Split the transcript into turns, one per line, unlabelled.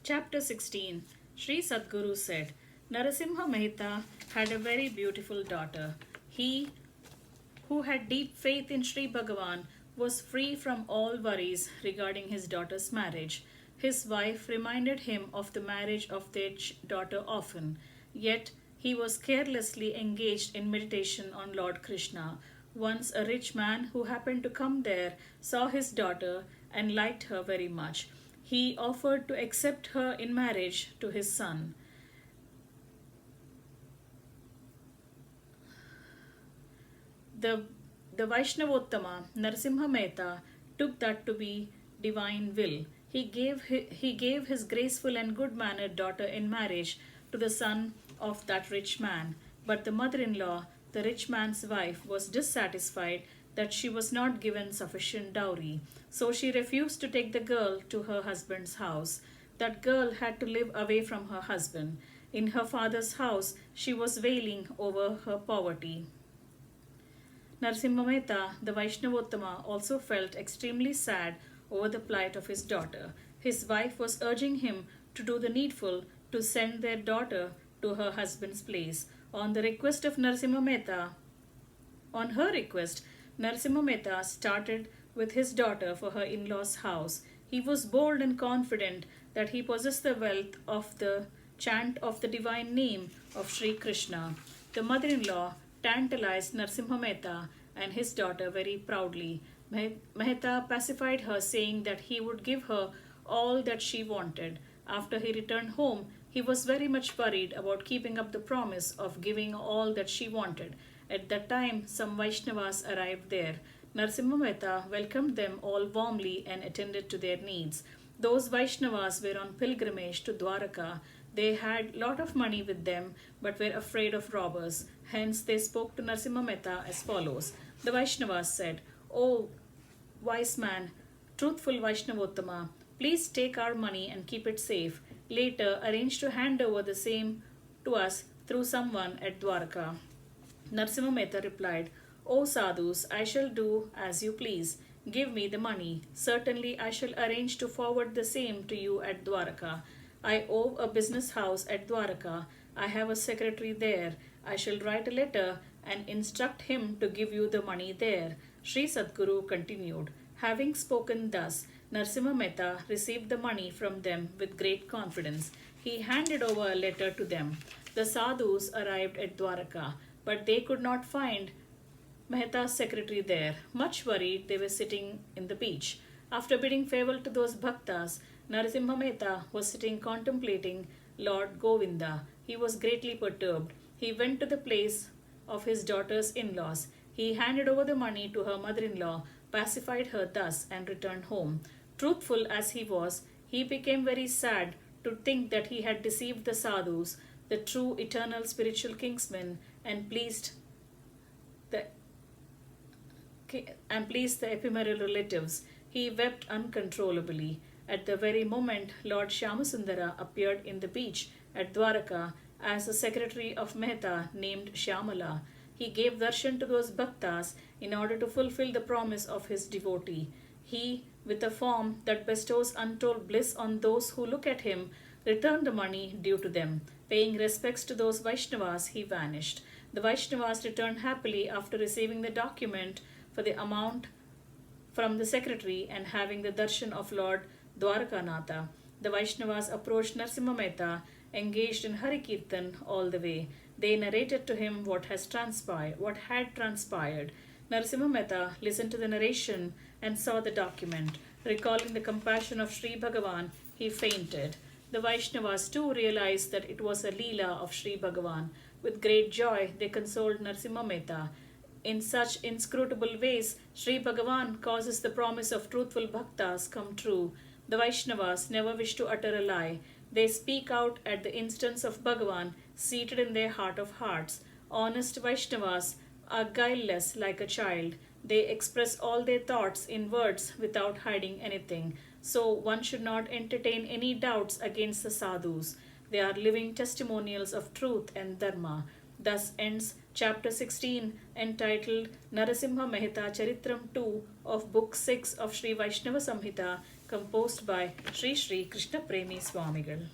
Chapter 16. Shri Sadguru said, Narasimha Mehta had a very beautiful daughter. He, who had deep faith in Shri Bhagavan, was free from all worries regarding his daughter's marriage. His wife reminded him of the marriage of their daughter often, yet he was carelessly engaged in meditation on Lord Krishna. Once a rich man who happened to come there saw his daughter and liked her very much. He offered to accept her in marriage to his son. The, the Vaishnavottama, Narasimha Mehta, took that to be divine will. He gave his graceful and good mannered daughter in marriage to the son of that rich man. But the mother in law, the rich man's wife, was dissatisfied that she was not given sufficient dowry, so she refused to take the girl to her husband's house. That girl had to live away from her husband. In her father's house, she was wailing over her poverty. Narasimha Mehta, the Vaishnavottama, also felt extremely sad over the plight of his daughter. His wife was urging him to do the needful to send their daughter to her husband's place. On the request of Narasimha Mehta, on her request, Narasimha Mehta started with his daughter for her in-law's house. He was bold and confident that he possessed the wealth of the chant of the divine name of Sri Krishna. The mother-in-law tantalized Narasimha Mehta and his daughter very proudly. Mehta pacified her, saying that he would give her all that she wanted. After he returned home, he was very much worried about keeping up the promise of giving all that she wanted. At that time, some Vaishnavas arrived there. Narasimha Mehta welcomed them all warmly and attended to their needs. Those Vaishnavas were on pilgrimage to Dwaraka. They had lot of money with them but were afraid of robbers. Hence they spoke to Narasimha Mehta as follows. The Vaishnavas said, O wise man, truthful Vaishnavottama, please take our money and keep it safe. Later arrange to hand over the same to us through someone at Dwaraka. Narasimha Mehta replied, O sadhus, I shall do as you please. Give me the money. Certainly I shall arrange to forward the same to you at Dwaraka. I owe a business house at Dwaraka. I have a secretary there. I shall write a letter and instruct him to give you the money there. Shri Sadguru continued. Having spoken thus, Narasimha Mehta received the money from them with great confidence. He handed over a letter to them. The sadhus arrived at Dwaraka, but they could not find Mehta's secretary there. Much worried, they were sitting in the beach. After bidding farewell to those bhaktas, Narasimha Mehta was sitting contemplating Lord Govinda. He was greatly perturbed. He went to the place of his daughter's in-laws. He handed over the money to her mother-in-law, pacified her thus, and returned home. Truthful as he was, he became very sad to think that he had deceived the sadhus, the true eternal spiritual kingsmen, and pleased the ephemeral relatives. He wept uncontrollably. At the very moment Lord Shyamasundara appeared in the beach at Dwaraka as a secretary of Mehta named Shyamala. He gave darshan to those bhaktas in order to fulfill the promise of his devotee. He, with a form that bestows untold bliss on those who look at him, returned the money due to them. Paying respects to those Vaishnavas, he vanished. The Vaishnavas returned happily after receiving the document for the amount from the secretary and having the darshan of Lord Dwarakanatha. The Vaishnavas approached Narasimha Mehta, engaged in Hari Kirtan all the way. They narrated to him what had transpired. Narasimha Mehta listened to the narration and saw the document. Recalling the compassion of Sri Bhagavan, he fainted. The Vaishnavas too realized that it was a Leela of Sri Bhagavan. With great joy, they consoled Narasimha Mehta. In such inscrutable ways, Sri Bhagavan causes the promise of truthful bhaktas come true. The Vaishnavas never wish to utter a lie. They speak out at the instance of Bhagavan, seated in their heart of hearts. Honest Vaishnavas are guileless like a child. They express all their thoughts in words without hiding anything. So one should not entertain any doubts against the sadhus. They are living testimonials of truth and dharma. Thus ends chapter 16, entitled Narasimha Mehta Charitam 2 of book 6 of Sri Vaishnava Samhita, composed by Shri Krishna Premi Swamigal.